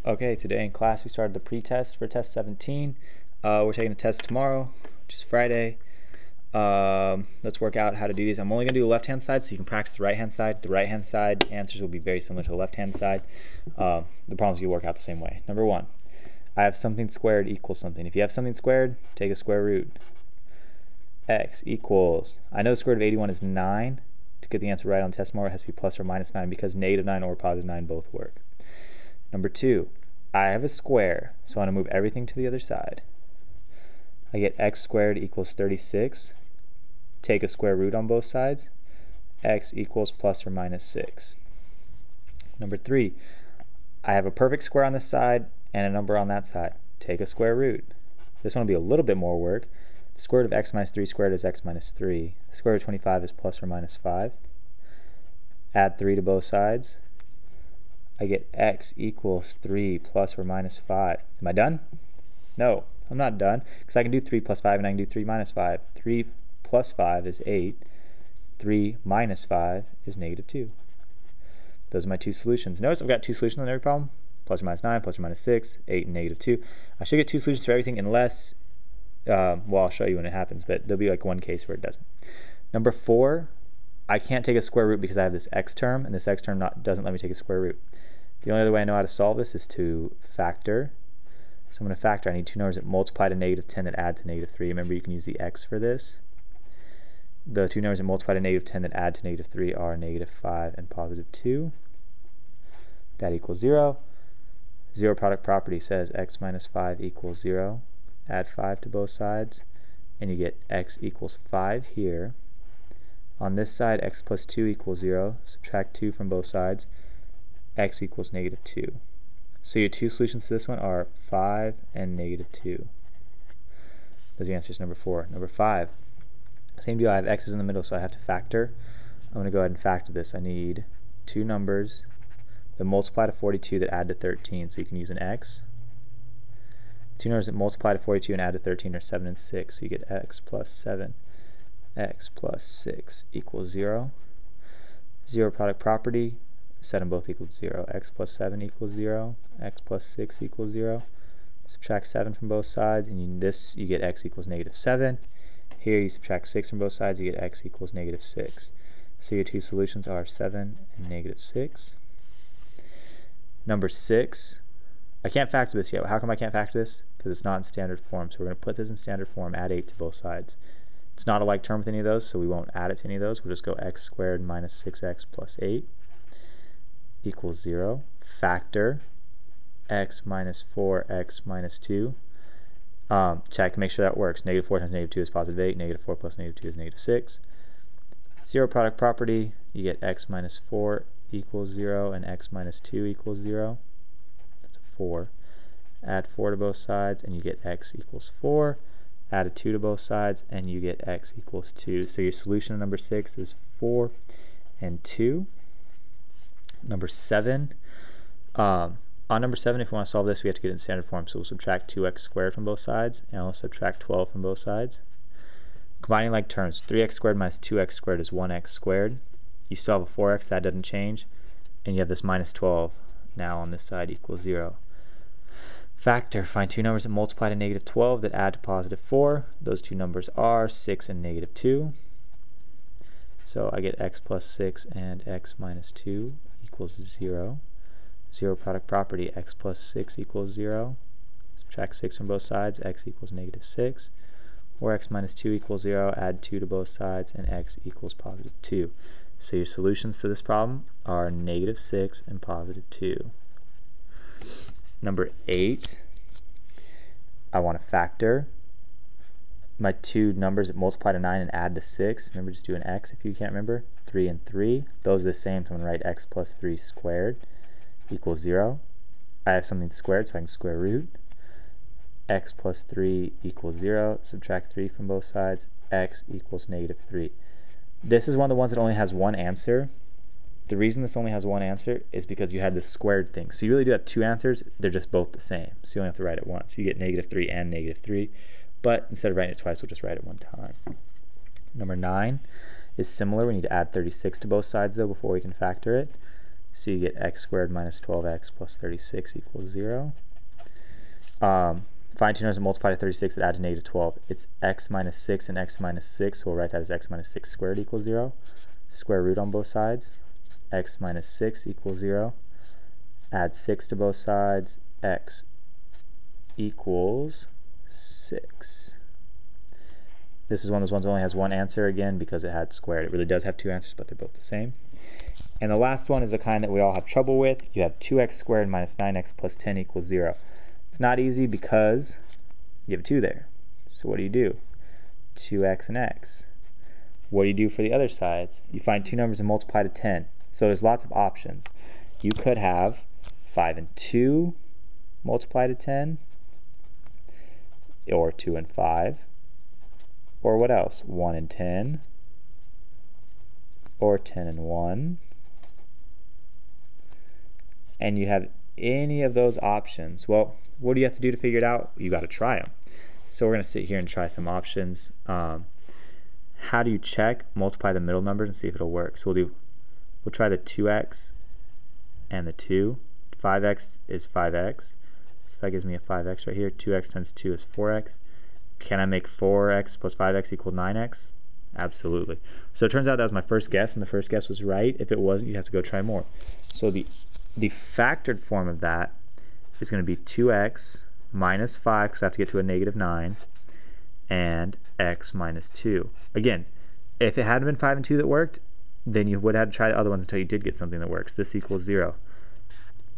Okay, today in class we started the pretest for test 17. We're taking a test tomorrow, which is Friday. Let's work out how to do these. I'm only going to do the left-hand side so you can practice the right-hand side. The right-hand side answers will be very similar to the left-hand side. The problems you work out the same way. Number one, I have something squared equals something. If you have something squared, take a square root. X equals, I know the square root of 81 is 9. To get the answer right on test tomorrow, it has to be plus or minus 9 because negative 9 or positive 9 both work. Number two, I have a square, so I'm going to move everything to the other side. I get x squared equals 36. Take a square root on both sides. X equals plus or minus 6. Number three, I have a perfect square on this side and a number on that side. Take a square root. This one will be a little bit more work. The square root of x minus 3 squared is x minus 3. The square root of 25 is plus or minus 5. Add 3 to both sides. I get x equals 3 plus or minus 5. Am I done? No, I'm not done, because I can do 3 plus 5 and I can do 3 minus 5. 3 plus 5 is 8. 3 minus 5 is negative 2. Those are my two solutions. Notice I've got two solutions on every problem. Plus or minus 9, plus or minus 6, 8, and negative 2. I should get two solutions for everything unless, well, I'll show you when it happens, but there'll be like one case where it doesn't. Number 4, I can't take a square root because I have this x term, and this x term doesn't let me take a square root. The only other way I know how to solve this is to factor. So I'm going to factor. I need two numbers that multiply to negative 10 that add to negative 3. Remember, you can use the x for this. The two numbers that multiply to negative 10 that add to negative 3 are negative 5 and positive 2. That equals 0. Zero product property says x minus 5 equals 0. Add 5 to both sides, and you get x equals 5 here. On this side, x plus 2 equals 0. Subtract 2 from both sides. X equals negative 2. So your two solutions to this one are 5 and negative 2. Those are the answers number 4. Number 5, same deal. I have x's in the middle, so I have to factor. I'm going to go ahead and factor this. I need two numbers that multiply to 42 that add to 13, so you can use an x. Two numbers that multiply to 42 and add to 13 are 7 and 6, so you get x plus 7. X plus 6 equals 0. Zero product property, set them both equal to 0. X plus 7 equals 0. X plus 6 equals 0. Subtract 7 from both sides, and you get x equals negative 7. Here you subtract 6 from both sides, you get x equals negative 6. So your two solutions are 7 and negative 6. Number 6, I can't factor this yet. How come I can't factor this? Because it's not in standard form. So we're going to put this in standard form, add 8 to both sides. It's not a like term with any of those, so we won't add it to any of those. We'll just go x squared minus 6x plus 8 equals 0. Factor x minus 4x minus 2. Check, make sure that works. Negative 4 times negative 2 is positive 8. Negative 4 plus negative 2 is negative 6. Zero product property, you get x minus 4 equals 0 and x minus 2 equals 0. That's a 4. Add 4 to both sides and you get x equals 4. Add a 2 to both sides and you get x equals 2. So your solution to number 6 is 4 and 2. Number 7. On number 7, if we want to solve this, we have to get it in standard form. So we'll subtract 2x squared from both sides, and we'll subtract 12 from both sides. Combining like terms, 3x squared minus 2x squared is 1x squared. You still have a 4x, that doesn't change. And you have this minus 12 now on this side equals 0. Factor, find two numbers that multiply to negative 12 that add to positive 4. Those two numbers are 6 and negative 2. So I get x plus 6 and x minus 2 equals 0. Zero product property, x plus 6 equals 0. Subtract 6 from both sides, x equals negative 6. Or x minus 2 equals 0, add 2 to both sides, and x equals positive 2. So your solutions to this problem are negative 6 and positive 2. Number 8, I want to factor my two numbers that multiply to 9 and add to 6. Remember, just do an x if you can't remember. 3 and 3. Those are the same, so I'm going to write x plus 3 squared equals 0. I have something squared, so I can square root. X plus 3 equals 0. Subtract 3 from both sides. X equals negative 3. This is one of the ones that only has one answer. The reason this only has one answer is because you had this squared thing. So you really do have two answers. They're just both the same. So you only have to write it once. You get negative 3 and negative 3. But instead of writing it twice, we'll just write it one time. Number 9 is similar. We need to add 36 to both sides, though, before we can factor it. So you get x squared minus 12x plus 36 equals 0. Find two numbers and multiply to 36 that add to negative 12. It's x minus 6 and x minus 6, so we'll write that as x minus 6 squared equals 0. Square root on both sides. X minus 6 equals 0. Add 6 to both sides. X equals 6. This is one of those ones that only has one answer again because it had squared. It really does have two answers, but they're both the same. And the last one is the kind that we all have trouble with. You have 2x squared minus 9x plus 10 equals 0. It's not easy because you have a 2 there. So what do? 2x and x. What do you do for the other sides? You find two numbers and multiply to 10. So there's lots of options. You could have 5 and 2 multiply to 10, or 2 and 5, or what else? 1 and 10, or 10 and 1. And you have any of those options. Well, what do you have to do to figure it out? You got to try them. So we're going to sit here and try some options. How do you check? Multiply the middle numbers and see if it'll work. So we'll try the 2x and the 2. 5x is 5x. So that gives me a 5x right here. 2x times 2 is 4x. Can I make 4x plus 5x equal 9x? Absolutely. So it turns out that was my first guess, and the first guess was right. If it wasn't, you'd have to go try more. So the factored form of that is going to be 2x minus 5, because I have to get to a negative 9, and x minus 2. Again, if it hadn't been 5 and 2 that worked, then you would have to try the other ones until you did get something that works. This equals 0.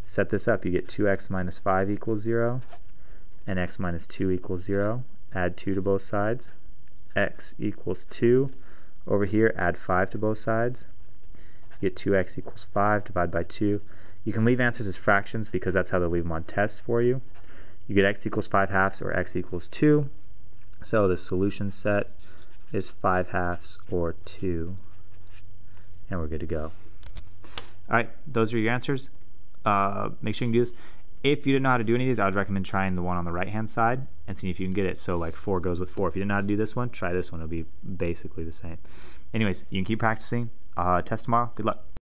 Set this up. You get 2x minus 5 equals 0, and x minus 2 equals 0. Add 2 to both sides. X equals 2. Over here, add 5 to both sides. You get 2x equals 5, divide by 2. You can leave answers as fractions because that's how they'll leave them on tests for you. You get x equals 5/2 or x equals 2. So the solution set is 5/2 or 2. And we're good to go. All right, those are your answers. Make sure you can do this. If you didn't know how to do any of these, I would recommend trying the one on the right-hand side and seeing if you can get it. So like 4 goes with 4. If you didn't know how to do this one, try this one. It'll be basically the same. Anyways, you can keep practicing. Test tomorrow. Good luck.